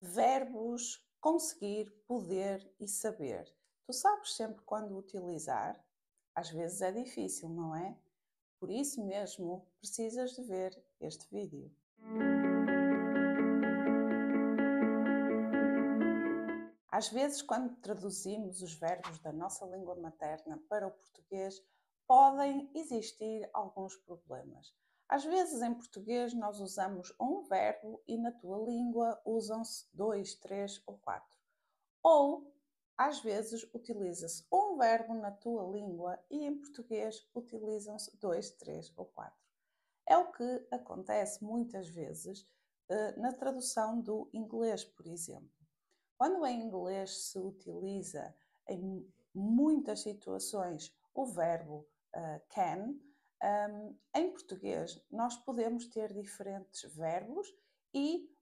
Verbos conseguir, poder e saber. Tu sabes sempre quando utilizar? Às vezes é difícil, não é? Por isso mesmo, precisas de ver este vídeo. Às vezes, quando traduzimos os verbos da nossa língua materna para o português, podem existir alguns problemas. Às vezes, em português, nós usamos um verbo e na tua língua usam-se dois, três ou quatro. Ou, às vezes, utiliza-se um verbo na tua língua e em português utilizam-se dois, três ou quatro. É o que acontece muitas vezes na tradução do inglês, por exemplo. Quando em inglês se utiliza em muitas situações o verbo can, em português nós podemos ter diferentes verbos e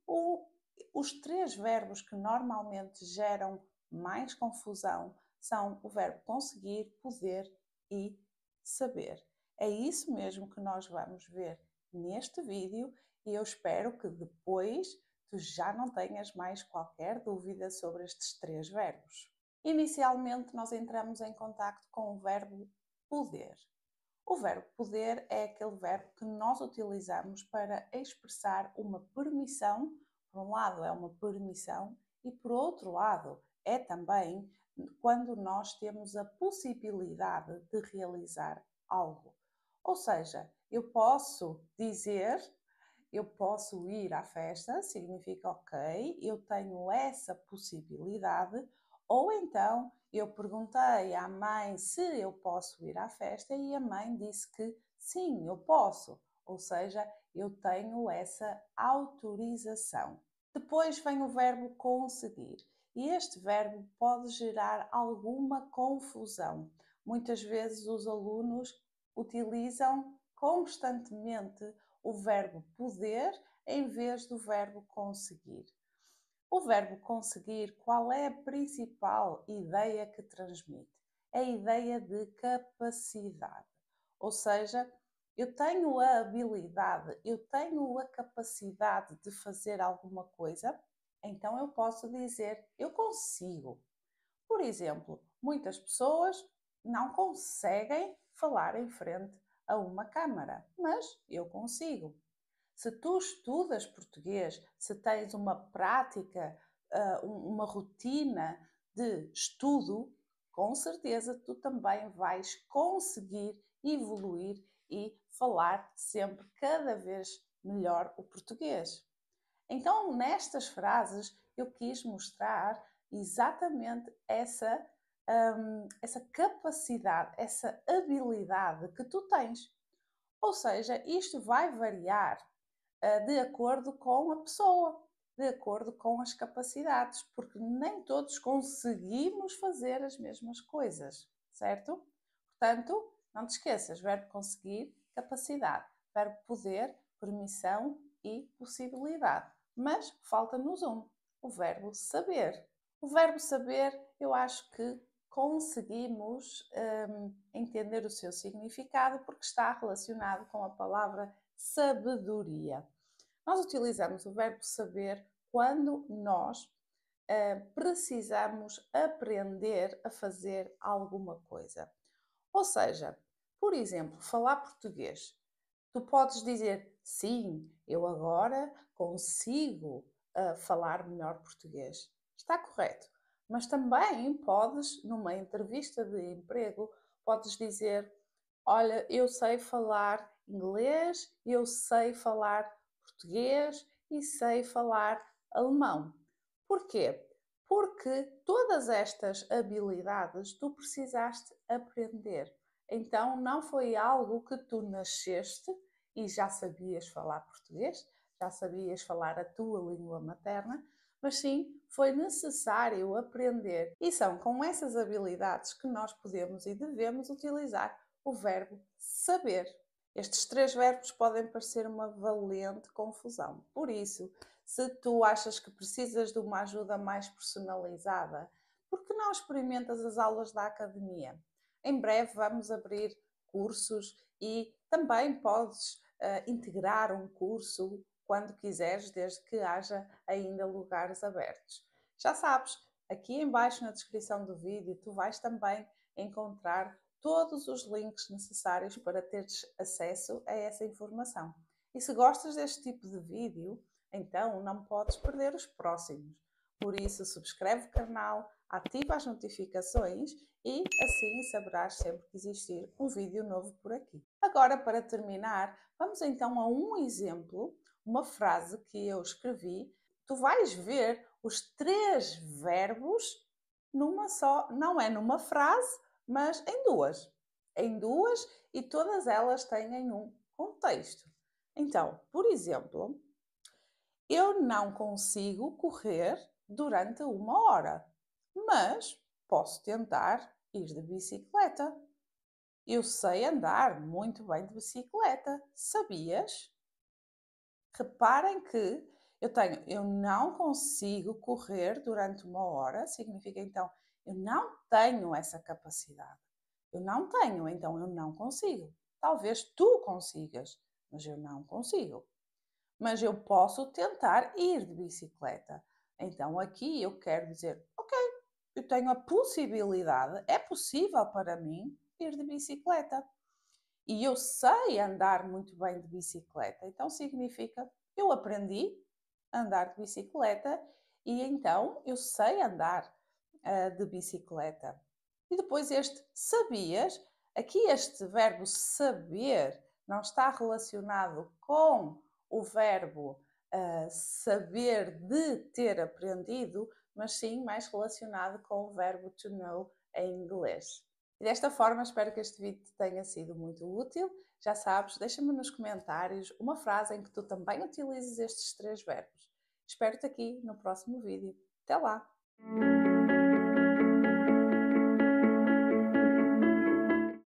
os três verbos que normalmente geram mais confusão são o verbo conseguir, poder e saber. É isso mesmo que nós vamos ver neste vídeo e eu espero que depois tu já não tenhas mais qualquer dúvida sobre estes três verbos. Inicialmente, nós entramos em contacto com o verbo poder. O verbo poder é aquele verbo que nós utilizamos para expressar uma permissão. Por um lado, é uma permissão e, por outro lado, é também quando nós temos a possibilidade de realizar algo. Ou seja, eu posso dizer, eu posso ir à festa, significa ok, eu tenho essa possibilidade, ou então eu perguntei à mãe se eu posso ir à festa e a mãe disse que sim, eu posso, ou seja, eu tenho essa autorização. Depois vem o verbo conseguir e este verbo pode gerar alguma confusão. Muitas vezes os alunos utilizam constantemente o verbo poder em vez do verbo conseguir. O verbo conseguir, qual é a principal ideia que transmite? É a ideia de capacidade. Ou seja, eu tenho a habilidade, eu tenho a capacidade de fazer alguma coisa, então eu posso dizer eu consigo. Por exemplo, muitas pessoas não conseguem falar em frente a uma câmara, mas eu consigo. Se tu estudas português, se tens uma prática, uma rotina de estudo, com certeza tu também vais conseguir evoluir e falar sempre cada vez melhor o português. Então, nestas frases, eu quis mostrar exatamente essa capacidade, essa habilidade que tu tens. Ou seja, isto vai variar de acordo com a pessoa, de acordo com as capacidades, porque nem todos conseguimos fazer as mesmas coisas, certo? Portanto, não te esqueças, verbo conseguir, capacidade, verbo poder, permissão e possibilidade. Mas falta-nos o verbo saber. O verbo saber, eu acho que conseguimos entender o seu significado porque está relacionado com a palavra sabedoria. Nós utilizamos o verbo saber quando nós precisamos aprender a fazer alguma coisa. Ou seja, por exemplo, falar português. Tu podes dizer, sim, eu agora consigo falar melhor português. Está correto. Mas também podes, numa entrevista de emprego, podes dizer, olha, eu sei falar inglês, eu sei falar português e sei falar alemão. Porquê? Porque todas estas habilidades tu precisaste aprender. Então não foi algo que tu nasceste e já sabias falar português, já sabias falar a tua língua materna, mas sim foi necessário aprender. E são com essas habilidades que nós podemos e devemos utilizar o verbo saber. Estes três verbos podem parecer uma valente confusão. Por isso, se tu achas que precisas de uma ajuda mais personalizada, por que não experimentas as aulas da academia? Em breve vamos abrir cursos e também podes integrar um curso quando quiseres, desde que haja ainda lugares abertos. Já sabes, aqui embaixo na descrição do vídeo tu vais também encontrar todos os links necessários para teres acesso a essa informação. E se gostas deste tipo de vídeo, então não podes perder os próximos. Por isso, subscreve o canal, ativa as notificações e assim saberás sempre que existir um vídeo novo por aqui. Agora, para terminar, vamos então a um exemplo, uma frase que eu escrevi. Tu vais ver os 3 verbos numa só, não é numa frase, mas em duas. Em duas e todas elas têm um contexto. Então, por exemplo, eu não consigo correr durante 1 hora, mas posso tentar ir de bicicleta. Eu sei andar muito bem de bicicleta. Sabias? Reparem que eu não consigo correr durante 1 hora, significa então eu não tenho essa capacidade. Eu não tenho, então eu não consigo. Talvez tu consigas, mas eu não consigo. Mas eu posso tentar ir de bicicleta. Então aqui eu quero dizer, ok, eu tenho a possibilidade, é possível para mim ir de bicicleta. E eu sei andar muito bem de bicicleta. Então significa, eu aprendi a andar de bicicleta e então eu sei andar de bicicleta. E depois este sabias, aqui este verbo saber não está relacionado com o verbo saber de ter aprendido, mas sim mais relacionado com o verbo to know em inglês. E desta forma, espero que este vídeo te tenha sido muito útil. Já sabes, deixa-me nos comentários uma frase em que tu também utilizes estes 3 verbos. Espero-te aqui no próximo vídeo. Até lá!